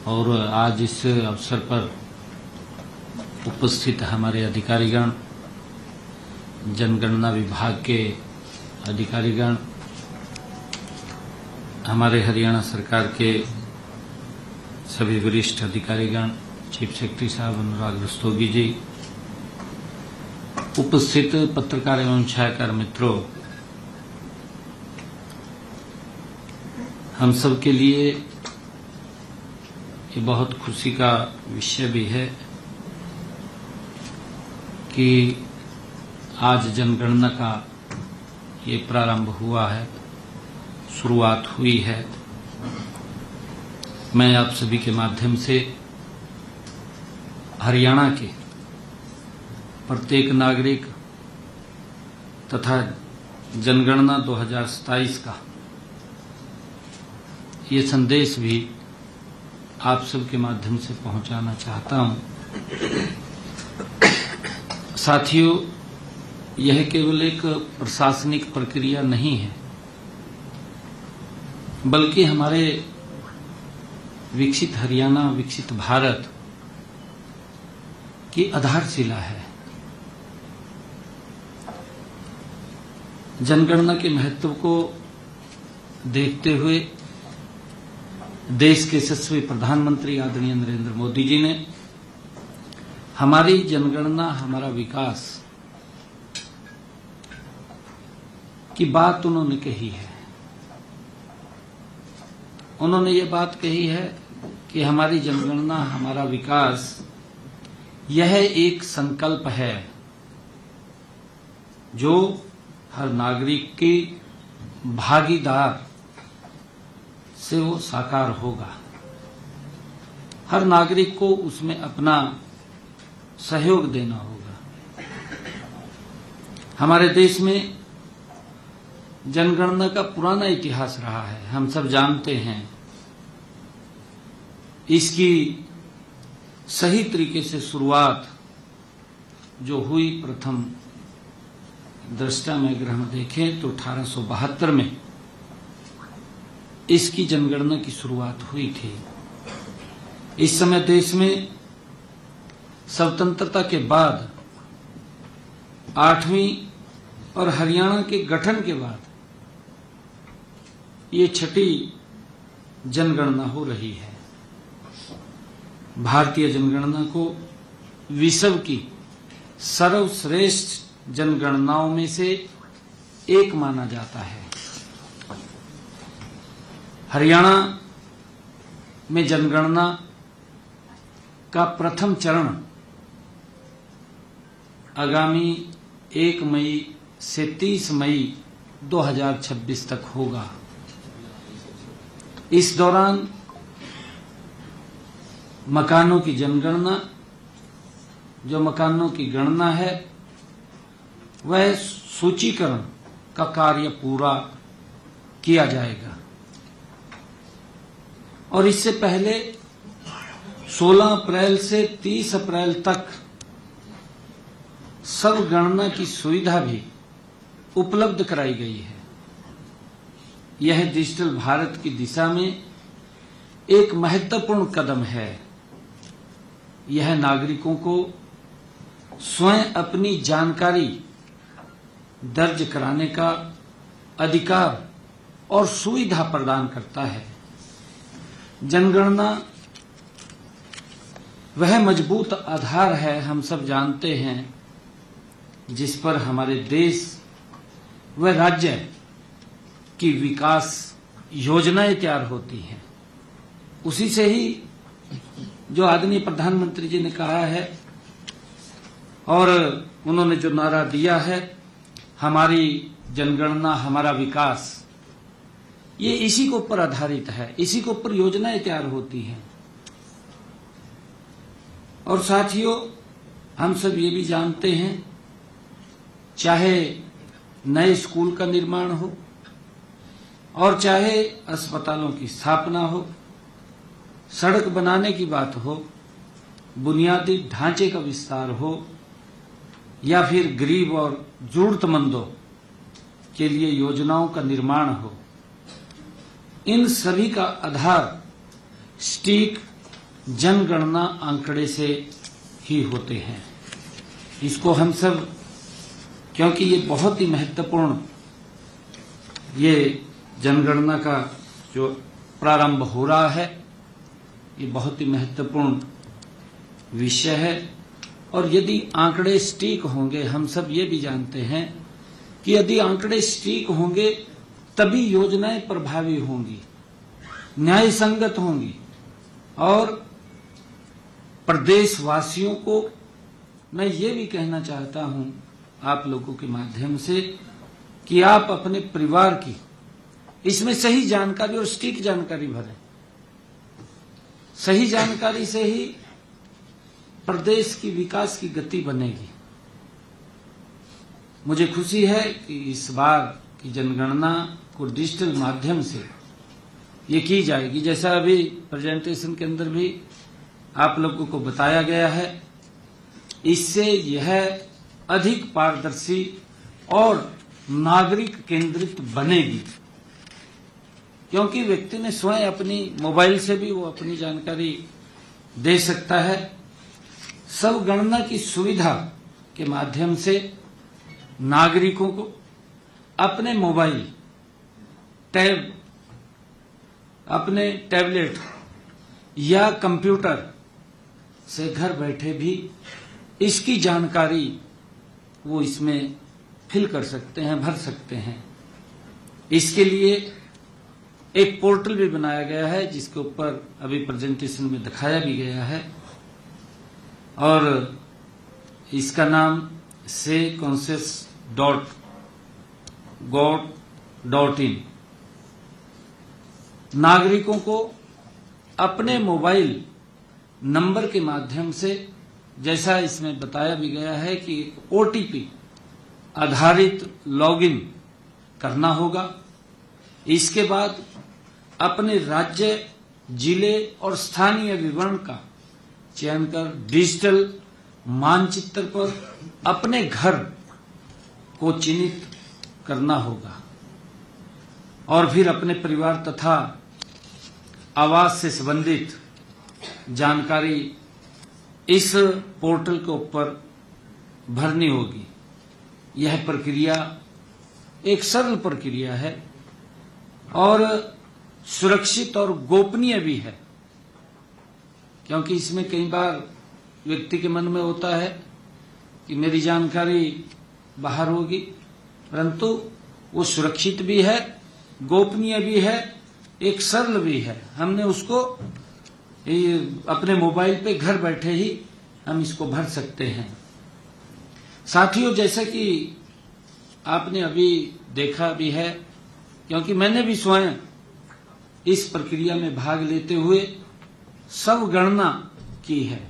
और आज इस अवसर पर उपस्थित हमारे अधिकारीगण, जनगणना विभाग के अधिकारीगण, हमारे हरियाणा सरकार के सभी वरिष्ठ अधिकारीगण, चीफ सेक्रेटरी साहब अनुराग रस्तोगी जी, उपस्थित पत्रकार एवं छायाकार मित्रों, हम सब के लिए ये बहुत खुशी का विषय भी है कि आज जनगणना का ये प्रारंभ हुआ है, शुरुआत हुई है। मैं आप सभी के माध्यम से हरियाणा के प्रत्येक नागरिक तथा जनगणना 2027 का ये संदेश भी आप सबके माध्यम से पहुंचाना चाहता हूं। साथियों, यह केवल एक प्रशासनिक प्रक्रिया नहीं है, बल्कि हमारे विकसित हरियाणा, विकसित भारत की आधारशिला है। जनगणना के महत्व को देखते हुए देश के यशस्वी प्रधानमंत्री आदरणीय नरेंद्र मोदी जी ने हमारी जनगणना हमारा विकास की बात उन्होंने कही है। उन्होंने ये बात कही है कि हमारी जनगणना हमारा विकास यह एक संकल्प है जो हर नागरिक की भागीदार से वो साकार होगा। हर नागरिक को उसमें अपना सहयोग देना होगा। हमारे देश में जनगणना का पुराना इतिहास रहा है, हम सब जानते हैं। इसकी सही तरीके से शुरुआत जो हुई, प्रथम दृष्टया में अगर हम देखें तो 1872 में इसकी जनगणना की शुरुआत हुई थी। इस समय देश में स्वतंत्रता के बाद 8वीं और हरियाणा के गठन के बाद ये 6ठी जनगणना हो रही है। भारतीय जनगणना को विश्व की सर्वश्रेष्ठ जनगणनाओं में से एक माना जाता है। हरियाणा में जनगणना का प्रथम चरण आगामी 1 मई से 30 मई 2026 तक होगा। इस दौरान मकानों की जनगणना, जो मकानों की गणना है, वह सूचीकरण का कार्य पूरा किया जाएगा। और इससे पहले 16 अप्रैल से 30 अप्रैल तक सब गणना की सुविधा भी उपलब्ध कराई गई है। यह डिजिटल भारत की दिशा में एक महत्वपूर्ण कदम है। यह नागरिकों को स्वयं अपनी जानकारी दर्ज कराने का अधिकार और सुविधा प्रदान करता है। जनगणना वह मजबूत आधार है, हम सब जानते हैं, जिस पर हमारे देश व राज्य की विकास योजनाएं तैयार होती हैं। उसी से ही जो आदरणीय प्रधानमंत्री जी ने कहा है और उन्होंने जो नारा दिया है, हमारी जनगणना हमारा विकास, ये इसी के ऊपर आधारित है। इसी के ऊपर योजनाएं तैयार होती हैं। और साथियों, हम सब ये भी जानते हैं, चाहे नए स्कूल का निर्माण हो और चाहे अस्पतालों की स्थापना हो, सड़क बनाने की बात हो, बुनियादी ढांचे का विस्तार हो, या फिर गरीब और जरूरतमंदों के लिए योजनाओं का निर्माण हो, इन सभी का आधार सटीक जनगणना आंकड़े से ही होते हैं। इसको हम सब, क्योंकि ये बहुत ही महत्वपूर्ण, ये जनगणना का जो प्रारंभ हो रहा है, ये बहुत ही महत्वपूर्ण विषय है। और यदि आंकड़े सटीक होंगे, हम सब ये भी जानते हैं कि यदि आंकड़े सटीक होंगे तभी योजनाएं प्रभावी होंगी, न्याय संगत होंगी। और प्रदेशवासियों को मैं ये भी कहना चाहता हूं आप लोगों के माध्यम से कि आप अपने परिवार की इसमें सही जानकारी और सटीक जानकारी भरें। सही जानकारी से ही प्रदेश की विकास की गति बनेगी। मुझे खुशी है कि इस बार की जनगणना को डिजिटल माध्यम से ये की जाएगी। जैसा अभी प्रेजेंटेशन के अंदर भी आप लोगों को बताया गया है, इससे यह अधिक पारदर्शी और नागरिक केंद्रित बनेगी, क्योंकि व्यक्ति ने स्वयं अपनी मोबाइल से भी वो अपनी जानकारी दे सकता है। सब गणना की सुविधा के माध्यम से नागरिकों को अपने मोबाइल, अपने टैबलेट या कंप्यूटर से घर बैठे भी इसकी जानकारी वो इसमें फिल कर सकते हैं, भर सकते हैं। इसके लिए एक पोर्टल भी बनाया गया है, जिसके ऊपर अभी प्रेजेंटेशन में दिखाया भी गया है, और इसका नाम sayconsensus.gov.in। नागरिकों को अपने मोबाइल नंबर के माध्यम से, जैसा इसमें बताया भी गया है कि ओटीपी आधारित लॉगिन करना होगा। इसके बाद अपने राज्य, जिले और स्थानीय विवरण का चयन कर डिजिटल मानचित्र पर अपने घर को चिन्हित करना होगा, और फिर अपने परिवार तथा आवास से संबंधित जानकारी इस पोर्टल के ऊपर भरनी होगी। यह प्रक्रिया एक सरल प्रक्रिया है और सुरक्षित और गोपनीय भी है, क्योंकि इसमें कई बार व्यक्ति के मन में होता है कि मेरी जानकारी बाहर होगी, परंतु वो सुरक्षित भी है, गोपनीय भी है, एक सरल भी है। हमने उसको अपने मोबाइल पे घर बैठे ही हम इसको भर सकते हैं। साथियों, जैसा कि आपने अभी देखा भी है, क्योंकि मैंने भी स्वयं इस प्रक्रिया में भाग लेते हुए सब गणना की है,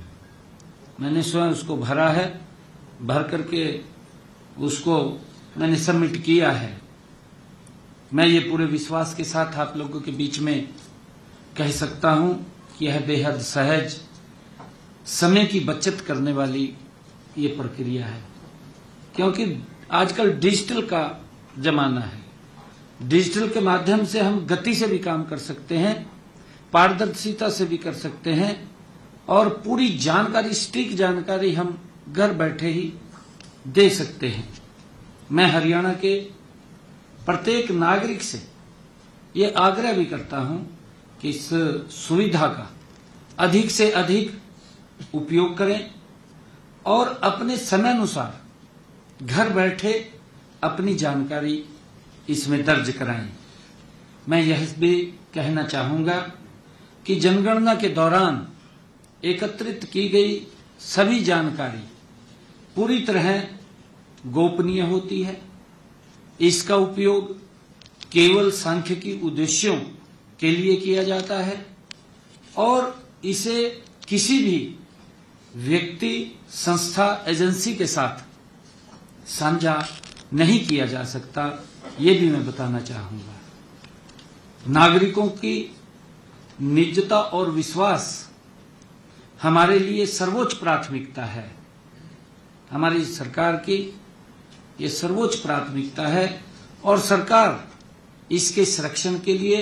मैंने स्वयं उसको भरा है, भर करके उसको मैंने सबमिट किया है। मैं ये पूरे विश्वास के साथ आप लोगों के बीच में कह सकता हूं कि यह बेहद सहज, समय की बचत करने वाली ये प्रक्रिया है, क्योंकि आजकल डिजिटल का जमाना है। डिजिटल के माध्यम से हम गति से भी काम कर सकते हैं, पारदर्शिता से भी कर सकते हैं, और पूरी जानकारी, सटीक जानकारी हम घर बैठे ही दे सकते हैं। मैं हरियाणा के प्रत्येक नागरिक से ये आग्रह भी करता हूं कि इस सुविधा का अधिक से अधिक उपयोग करें और अपने समय अनुसार घर बैठे अपनी जानकारी इसमें दर्ज कराएं। मैं यह भी कहना चाहूंगा कि जनगणना के दौरान एकत्रित की गई सभी जानकारी पूरी तरह गोपनीय होती है। इसका उपयोग केवल सांख्यिकी उद्देश्यों के लिए किया जाता है और इसे किसी भी व्यक्ति, संस्था, एजेंसी के साथ साझा नहीं किया जा सकता, ये भी मैं बताना चाहूंगा। नागरिकों की निजता और विश्वास हमारे लिए सर्वोच्च प्राथमिकता है। हमारी सरकार की ये सर्वोच्च प्राथमिकता है और सरकार इसके संरक्षण के लिए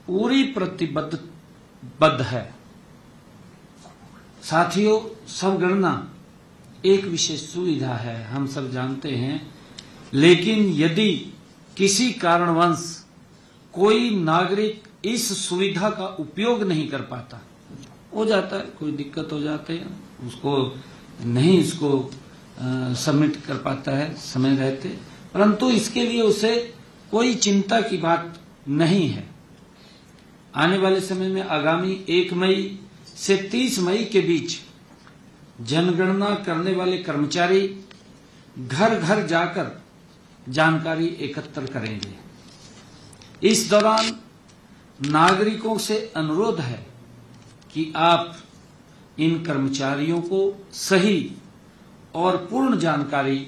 पूरी प्रतिबद्ध है। साथियों, सबगणना एक विशेष सुविधा है, हम सब जानते हैं। लेकिन यदि किसी कारणवश कोई नागरिक इस सुविधा का उपयोग नहीं कर पाता, हो जाता है, कोई दिक्कत हो जाते हैं, उसको नहीं इसको सबमिट कर पाता है समय रहते, परंतु इसके लिए उसे कोई चिंता की बात नहीं है। आने वाले समय में आगामी 1 मई से 30 मई के बीच जनगणना करने वाले कर्मचारी घर घर जाकर जानकारी एकत्र करेंगे। इस दौरान नागरिकों से अनुरोध है कि आप इन कर्मचारियों को सही और पूर्ण जानकारी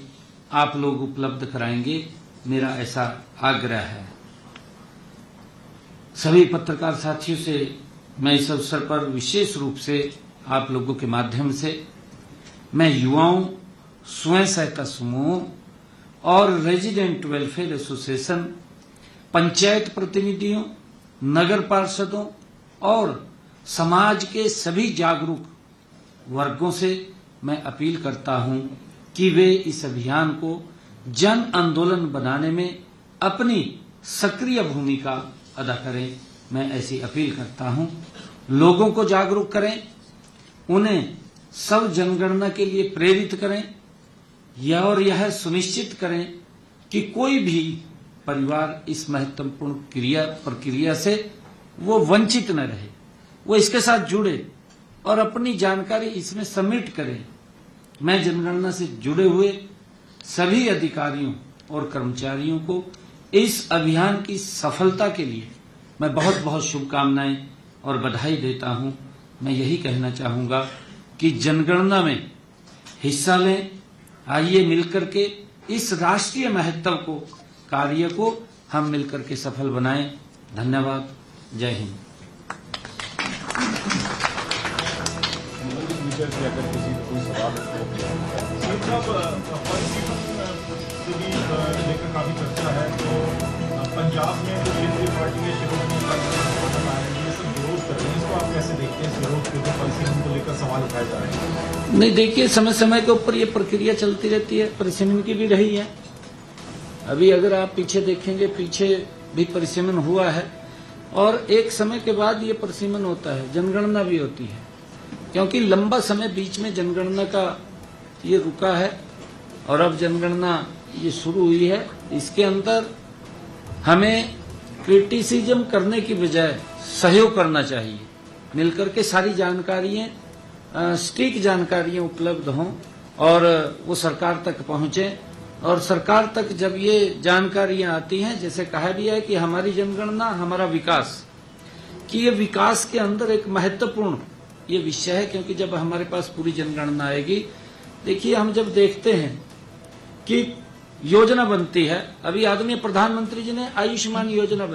आप लोग उपलब्ध कराएंगे, मेरा ऐसा आग्रह है। सभी पत्रकार साथियों से मैं इस अवसर पर विशेष रूप से आप लोगों के माध्यम से मैं युवाओं, स्वयं सहायता समूह और रेजिडेंट वेलफेयर एसोसिएशन, पंचायत प्रतिनिधियों, नगर पार्षदों और समाज के सभी जागरूक वर्गों से मैं अपील करता हूं कि वे इस अभियान को जन आंदोलन बनाने में अपनी सक्रिय भूमिका अदा करें। मैं ऐसी अपील करता हूं, लोगों को जागरूक करें, उन्हें सब जनगणना के लिए प्रेरित करें और यह सुनिश्चित करें कि कोई भी परिवार इस महत्वपूर्ण प्रक्रिया से वो वंचित न रहे, वो इसके साथ जुड़े और अपनी जानकारी इसमें सबमिट करें। मैं जनगणना से जुड़े हुए सभी अधिकारियों और कर्मचारियों को इस अभियान की सफलता के लिए मैं बहुत बहुत शुभकामनाएं और बधाई देता हूं। मैं यही कहना चाहूंगा कि जनगणना में हिस्सा लें, आइए मिलकर के इस राष्ट्रीय महत्व को कार्य को हम मिलकर के सफल बनाएं। धन्यवाद। जय हिंद। अगर किसी को कोई सवाल लेकर काफी चर्चा है, तो पंजाब में जो केंद्रीय पार्टी है ये सब विरोध कर रहे हैं, इसको आप कैसे देखते हैं? इस विरोध के परिसीमन को लेकर सवाल उठाए जा रहे हैं। नहीं, देखिए, समय समय के ऊपर ये प्रक्रिया चलती रहती है, परिसीमन की भी रही है। अभी अगर आप पीछे देखेंगे, पीछे भी परिसीमन हुआ है और एक समय के बाद ये परिसीमन होता है, जनगणना भी होती है, क्योंकि लंबा समय बीच में जनगणना का ये रुका है और अब जनगणना ये शुरू हुई है। इसके अंदर हमें क्रिटिसिज्म करने की बजाय सहयोग करना चाहिए, मिलकर के सारी जानकारियां, सटीक जानकारियां उपलब्ध हों और वो सरकार तक पहुंचे। और सरकार तक जब ये जानकारियां आती हैं, जैसे कहा भी है कि हमारी जनगणना हमारा विकास, कि ये विकास के अंदर एक महत्वपूर्ण ये विषय है, क्योंकि जब हमारे पास पूरी जनगणना आएगी, देखिए हम जब देखते हैं कि योजना बनती है, अभी आदरणीय प्रधानमंत्री जी ने आयुष्मान योजना बनाई।